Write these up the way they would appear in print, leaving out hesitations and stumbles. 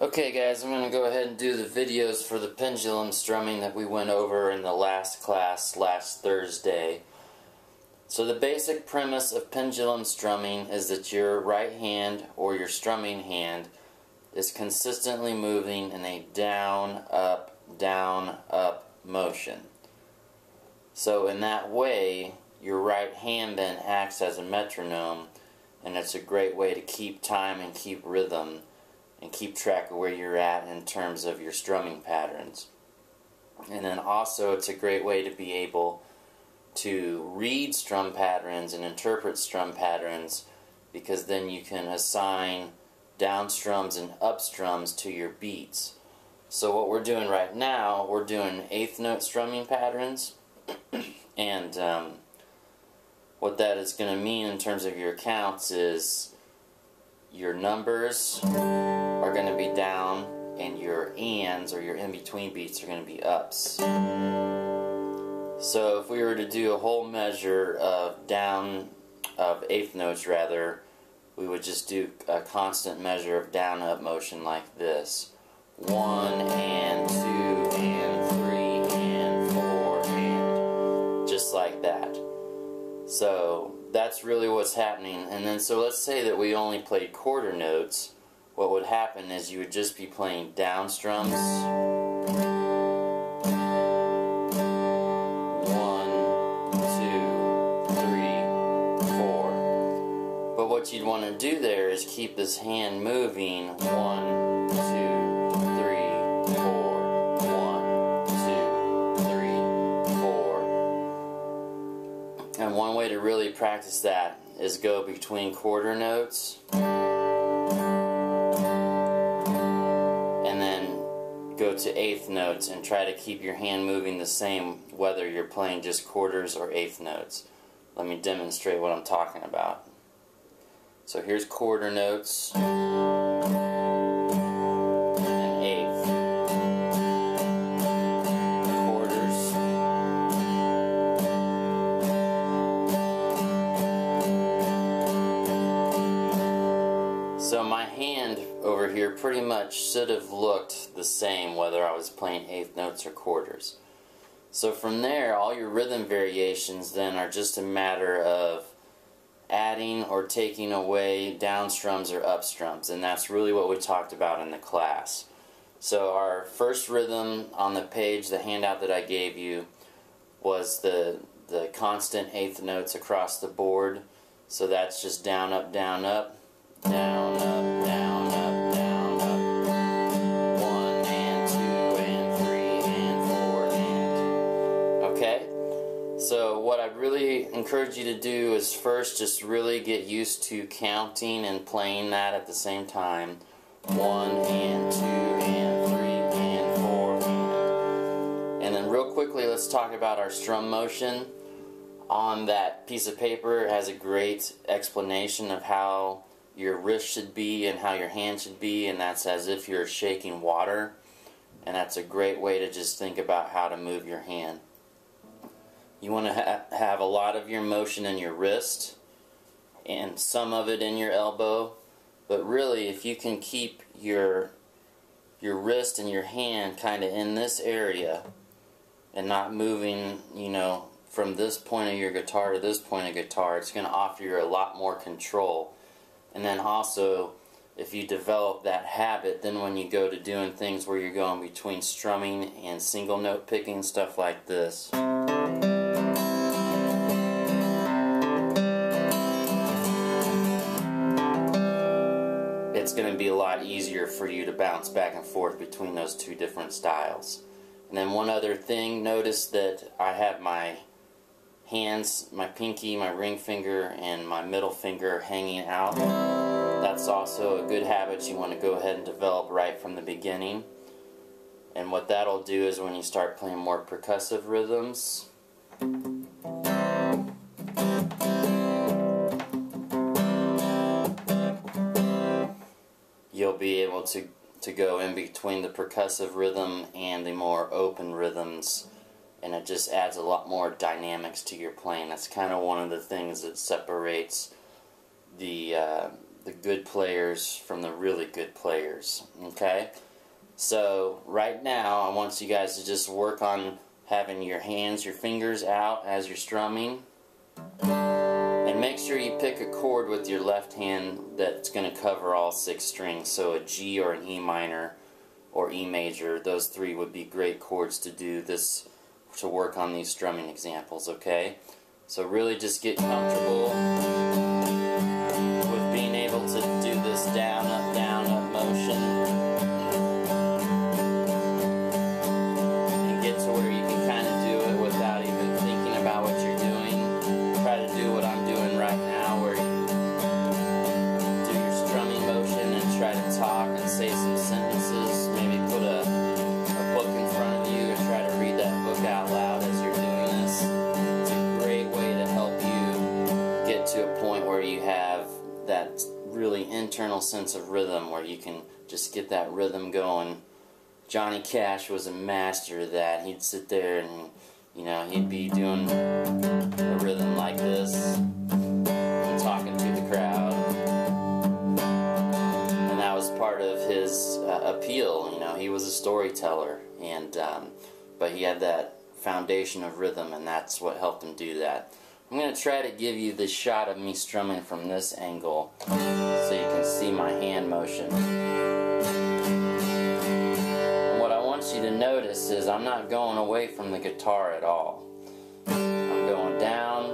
Okay guys, I'm going to go ahead and do the videos for the pendulum strumming that we went over in the last class last Thursday. So the basic premise of pendulum strumming is that your right hand or your strumming hand is consistently moving in a down, up motion. So in that way, your right hand then acts as a metronome, and it's a great way to keep time and keep rhythm and keep track of where you're at in terms of your strumming patterns. And then also it's a great way to be able to read strum patterns and interpret strum patterns, because then you can assign down strums and up strums to your beats. So what we're doing right now, we're doing eighth note strumming patterns, and what that is going to mean in terms of your counts is your numbers are going to be down and your ands, or your in-between beats, are going to be ups. So if we were to do a whole measure of eighth notes rather, we would just do a constant measure of down up motion like this. 1 and 2 and 3 and 4 and just like that. So that's really what's happening. And then so let's say that we only played quarter notes. What would happen is you would just be playing down strums. 1, 2, 3, 4. But what you'd want to do there is keep this hand moving. 1, 2, 3, 4. 1, 2, 3, 4. And one way to really practice that is go between quarter notes and then go to eighth notes and try to keep your hand moving the same whether you're playing just quarters or eighth notes. Let me demonstrate what I'm talking about. So here's quarter notes and eighth. Quarters. So my hand over here pretty much should have looked the same whether I was playing eighth notes or quarters. So from there, all your rhythm variations then are just a matter of adding or taking away down strums or up strums, and that's really what we talked about in the class. So our first rhythm on the page, the handout that I gave you, was the constant eighth notes across the board. So that's just down, up, down, up, down, up, down, up, down, up. 1 and 2 and 3 and 4 and. Okay? So what I'd really encourage you to do is first just really get used to counting and playing that at the same time. 1 and 2 and 3 and 4 and then real quickly let's talk about our strum motion. On that piece of paper it has a great explanation of how your wrist should be and how your hand should be, and that's as if you're shaking water, and that's a great way to just think about how to move your hand. You want to have a lot of your motion in your wrist and some of it in your elbow, but really if you can keep your wrist and your hand kind of in this area and not moving, you know, from this point of your guitar to this point of guitar, it's going to offer you a lot more control. And then also, if you develop that habit, then when you go to doing things where you're going between strumming and single note picking, stuff like this, it's going to be a lot easier for you to bounce back and forth between those two different styles. And then one other thing, notice that I have my hands, my pinky, my ring finger, and my middle finger hanging out. That's also a good habit you want to go ahead and develop right from the beginning. And what that'll do is when you start playing more percussive rhythms, you'll be able to go in between the percussive rhythm and the more open rhythms, and it just adds a lot more dynamics to your playing. That's kind of one of the things that separates the the good players from the really good players. Okay? So right now I want you guys to just work on having your hands, your fingers out as you're strumming. And make sure you pick a chord with your left hand that's going to cover all 6 strings. So a G or an E minor or E major, those 3 would be great chords to do this, to work on these strumming examples, okay? So really just get comfortable with being able to do this down, up motion. And get to where you can kind of do it without even thinking about what you're doing. Try to do what I'm doing right now, where you do your strumming motion and try to talk and say some sentences. Maybe put a book in front of you and try to read that book out loud as you're doing this. It's a great way to help you get to a point where you have that really internal sense of rhythm, where you can just get that rhythm going. Johnny Cash was a master of that. He'd sit there and, you know, he'd be doing a rhythm like this and talking to the crowd. And that was part of his appeal. You know, he was a storyteller, and but he had that foundation of rhythm, and that's what helped him do that. I'm going to try to give you the shot of me strumming from this angle so you can see my hand motion. And what I want you to notice is I'm not going away from the guitar at all. I'm going down.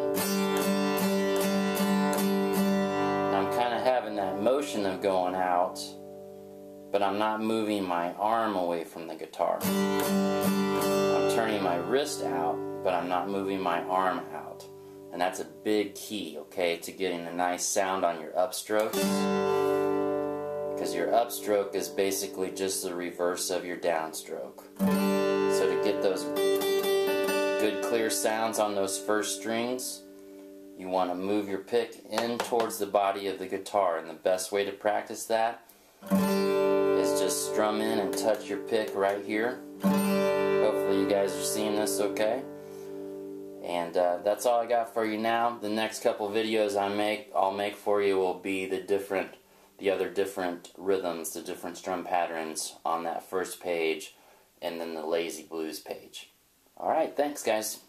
I'm kind of having that motion of going out, but I'm not moving my arm away from the guitar. I'm turning my wrist out, but I'm not moving my arm out. And that's a big key, okay, to getting a nice sound on your upstrokes. Because your upstroke is basically just the reverse of your downstroke. So to get those good clear sounds on those first strings, you want to move your pick in towards the body of the guitar. And the best way to practice that is just strum in and touch your pick right here. Hopefully you guys are seeing this okay. And that's all I got for you now. The next couple videos I'll make for you will be the other different rhythms, the different strum patterns on that first page, and then the Lazy Blues page. Alright, thanks guys.